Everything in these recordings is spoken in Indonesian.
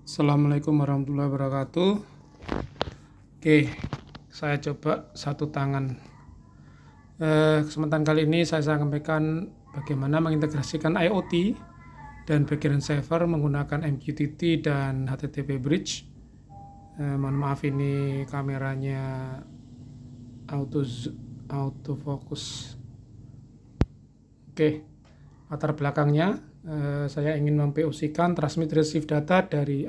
Assalamualaikum warahmatullahi wabarakatuh. Oke, saya coba satu tangan. Kesempatan kali ini saya sampaikan bagaimana mengintegrasikan IoT dan background saver menggunakan MQTT dan HTTP Bridge. Mohon maaf ini kameranya autofocus. Oke, latar belakangnya saya ingin memPOC-kan transmit receive data dari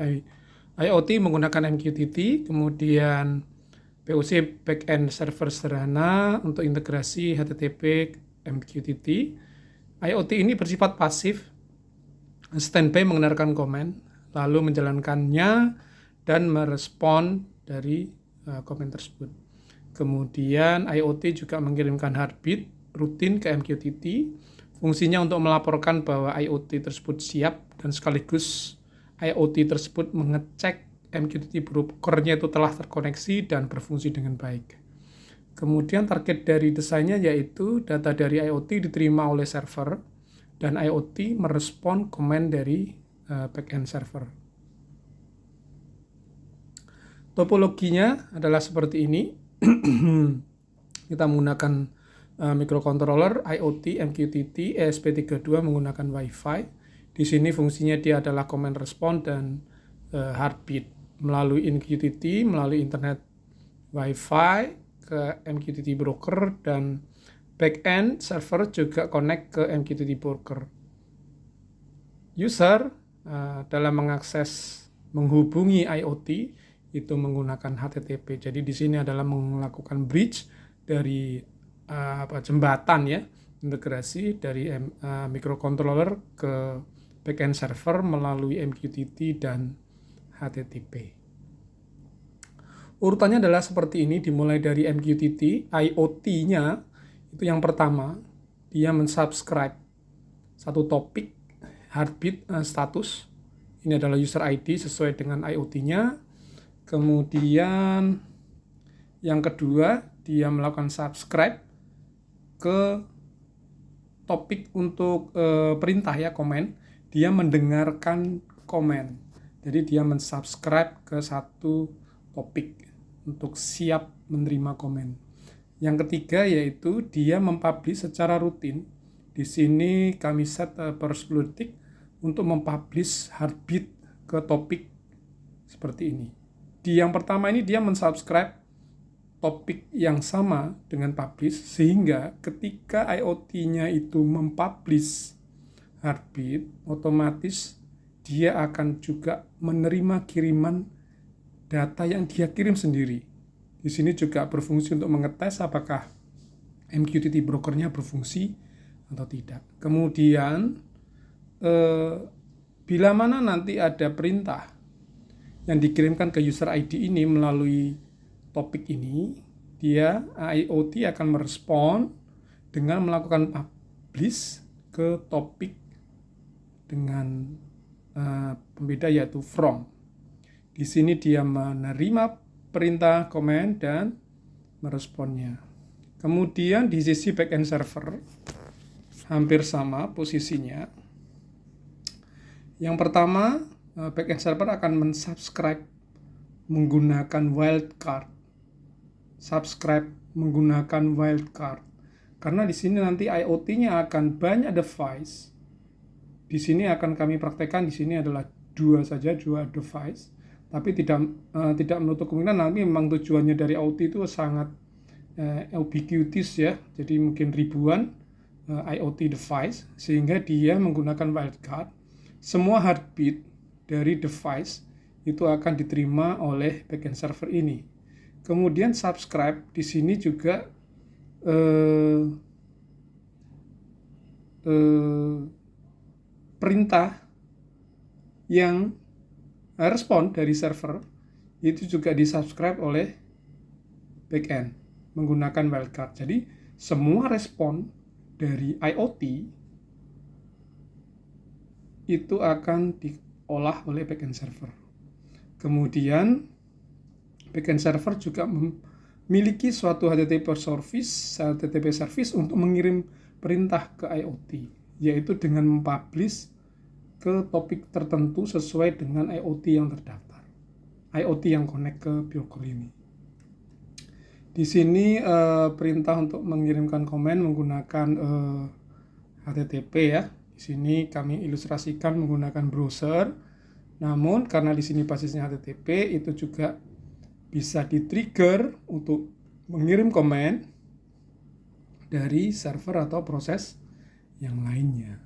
IoT menggunakan MQTT, kemudian POC backend server sederhana untuk integrasi HTTP MQTT. IoT ini bersifat pasif, standby mendengarkan komen, lalu menjalankannya dan merespon dari komen tersebut. Kemudian IoT juga mengirimkan heartbeat rutin ke MQTT. Fungsinya untuk melaporkan bahwa IoT tersebut siap dan sekaligus IoT tersebut mengecek MQTT brokernya itu telah terkoneksi dan berfungsi dengan baik. Kemudian target dari desainnya yaitu data dari IoT diterima oleh server dan IoT merespon komen dari backend server. Topologinya adalah seperti ini. Kita menggunakan microcontroller IoT MQTT ESP32 menggunakan Wi-Fi. Di sini fungsinya dia adalah command response dan heartbeat melalui MQTT, melalui internet Wi-Fi ke MQTT broker, dan backend server juga connect ke MQTT broker. User dalam menghubungi IoT itu menggunakan HTTP. Jadi di sini adalah melakukan bridge dari jembatan ya, integrasi dari microcontroller ke backend server melalui MQTT dan HTTP. Urutannya adalah seperti ini, dimulai dari MQTT. IoT-nya itu yang pertama, dia mensubscribe satu topik, heartbeat status. Ini adalah user ID sesuai dengan IoT-nya. Kemudian yang kedua, dia melakukan subscribe ke topik untuk perintah ya, komen. Dia mendengarkan komen. Jadi dia mensubscribe ke satu topik untuk siap menerima komen. Yang ketiga yaitu dia mempublish secara rutin. Di sini kami set per 10 detik untuk mempublish heartbeat ke topik seperti ini. Di yang pertama ini dia mensubscribe topik yang sama dengan publish, sehingga ketika IoT-nya itu mempublish heartbeat, otomatis dia akan juga menerima kiriman data yang dia kirim sendiri. Di sini juga berfungsi untuk mengetes apakah MQTT brokernya berfungsi atau tidak. Kemudian bila mana nanti ada perintah yang dikirimkan ke user ID ini melalui topik ini, dia IoT akan merespon dengan melakukan publish ke topik dengan pembeda yaitu from. Di sini dia menerima perintah komen dan meresponnya. Kemudian di sisi backend server hampir sama posisinya. Yang pertama, backend server akan mensubscribe menggunakan wildcard. Subscribe menggunakan wildcard. Karena di sini nanti IoT-nya akan banyak device. Di sini akan kami praktekkan, di sini adalah dua device. Tapi tidak menutup kemungkinan nanti memang tujuannya dari IoT itu sangat ubiquitous ya. Jadi mungkin ribuan IoT device, sehingga dia menggunakan wildcard. Semua heartbeat dari device itu akan diterima oleh backend server ini. Kemudian subscribe di sini juga perintah yang respon dari server itu juga disubscribe oleh backend menggunakan wildcard. Jadi semua respon dari IoT itu akan diolah oleh backend server. Kemudian backend server juga memiliki suatu HTTP service untuk mengirim perintah ke IoT, yaitu dengan mempublish ke topik tertentu sesuai dengan IoT yang terdaftar. IoT yang connect ke BioCore ini. Di sini perintah untuk mengirimkan komen menggunakan HTTP ya. Di sini kami ilustrasikan menggunakan browser. Namun karena di sini basisnya HTTP, itu juga bisa di-trigger untuk mengirim komen dari server atau proses yang lainnya.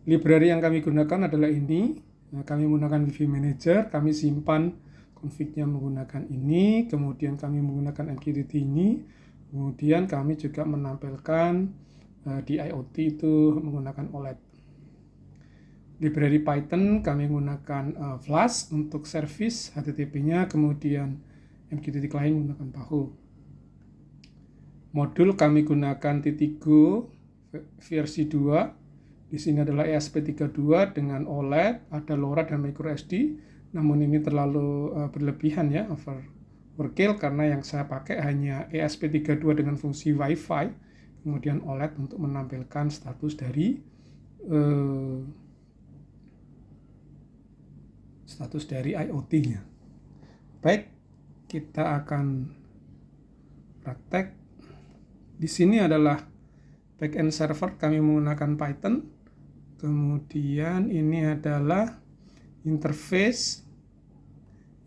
Library yang kami gunakan adalah ini. Kami menggunakan Wi-Fi Manager, kami simpan config-nya menggunakan ini, kemudian kami menggunakan MQTT ini, kemudian kami juga menampilkan di IoT itu menggunakan OLED. Library Python kami menggunakan Flash untuk service HTTP-nya, kemudian MQTT client menggunakan PAHO. Modul kami gunakan Titigo versi 2. Di sini adalah ESP32 dengan OLED, ada LoRa dan microSD. Namun ini terlalu berlebihan ya, overkill, karena yang saya pakai hanya ESP32 dengan fungsi Wi-Fi, kemudian OLED untuk menampilkan status dari IoT-nya. Baik, kita akan praktek. Di sini adalah backend server, kami menggunakan Python. Kemudian ini adalah interface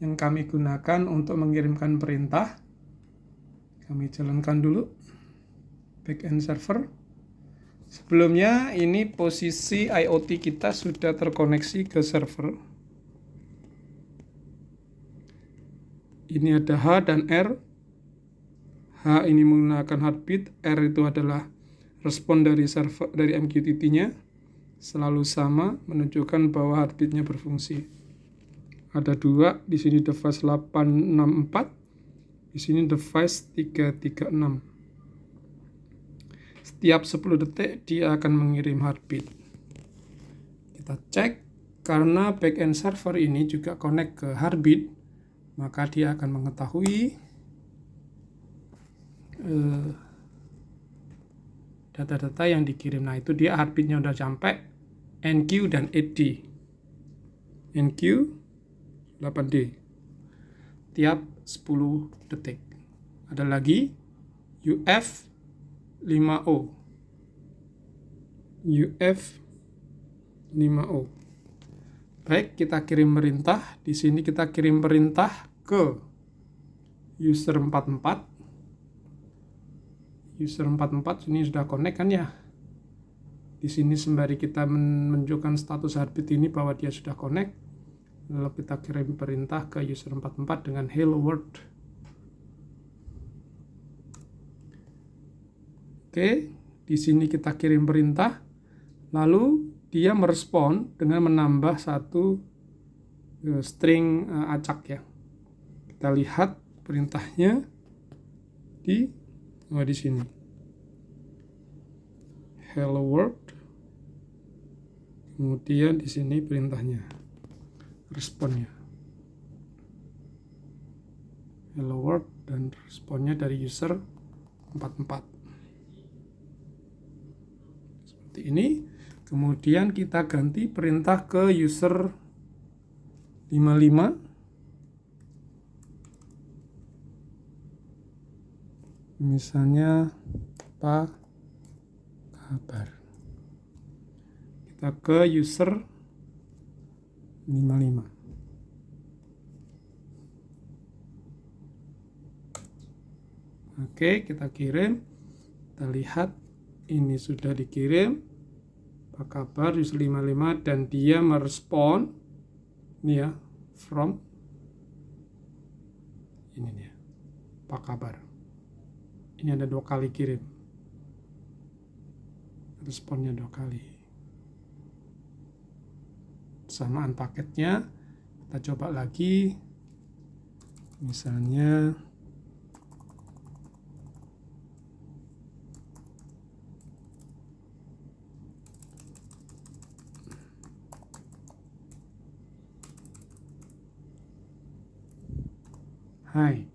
yang kami gunakan untuk mengirimkan perintah. Kami jalankan dulu backend server. Sebelumnya ini posisi IoT kita sudah terkoneksi ke server. Ini ada H dan R. H ini menggunakan heartbeat, R itu adalah respon dari server dari MQTT-nya. Selalu sama, menunjukkan bahwa heartbeat-nya berfungsi. Ada dua, di sini device 864, di sini device 336. Setiap 10 detik dia akan mengirim heartbeat. Kita cek, karena backend server ini juga connect ke heartbeat, maka dia akan mengetahui data-data yang dikirim. Nah, itu dia heartbeat-nya udah sampai NQ dan 8D. NQ 8D tiap 10 detik. Ada lagi UF 5O. UF 5O. Baik, kita kirim perintah. Di sini kita kirim perintah ke user 44. User 44 ini sudah connect kan ya. Di sini sembari kita menunjukkan status heartbeat ini bahwa dia sudah connect, lalu kita kirim perintah ke user 44 dengan hello world. Oke, di sini kita kirim perintah, lalu dia merespon dengan menambah satu string acak ya. Kita lihat perintahnya di sini. Hello world. Kemudian di sini perintahnya, responnya. Hello world dan responnya dari user 44. Seperti ini. Kemudian kita ganti perintah ke user 55. Misalnya apa kabar. Kita ke user 55. Oke, kita kirim. Kita lihat ini sudah dikirim. Apa kabar user 55, dan dia merespon ini ya, from ini dia. Apa kabar. Ini ada 2 kali kirim. Responnya 2 kali. Samaan paketnya. Kita coba lagi. Misalnya hai.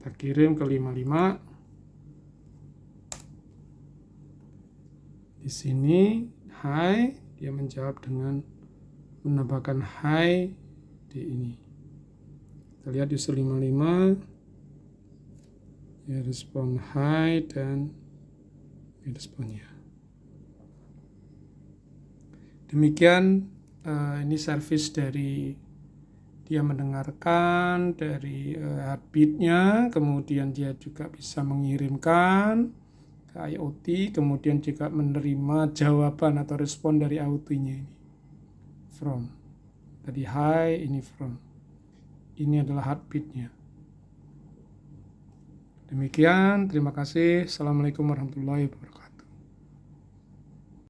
Kita kirim ke 55. Di sini hi, dia menjawab dengan menambahkan hi di ini. Kita lihat user 55, ya respon hi dan ini responnya. Demikian ini service dari dia mendengarkan dari heartbeat-nya, kemudian dia juga bisa mengirimkan ke IoT, kemudian juga menerima jawaban atau respon dari IoT-nya ini. From. Tadi hi, ini from. Ini adalah heartbeat-nya. Demikian, terima kasih. Assalamualaikum warahmatullahi wabarakatuh.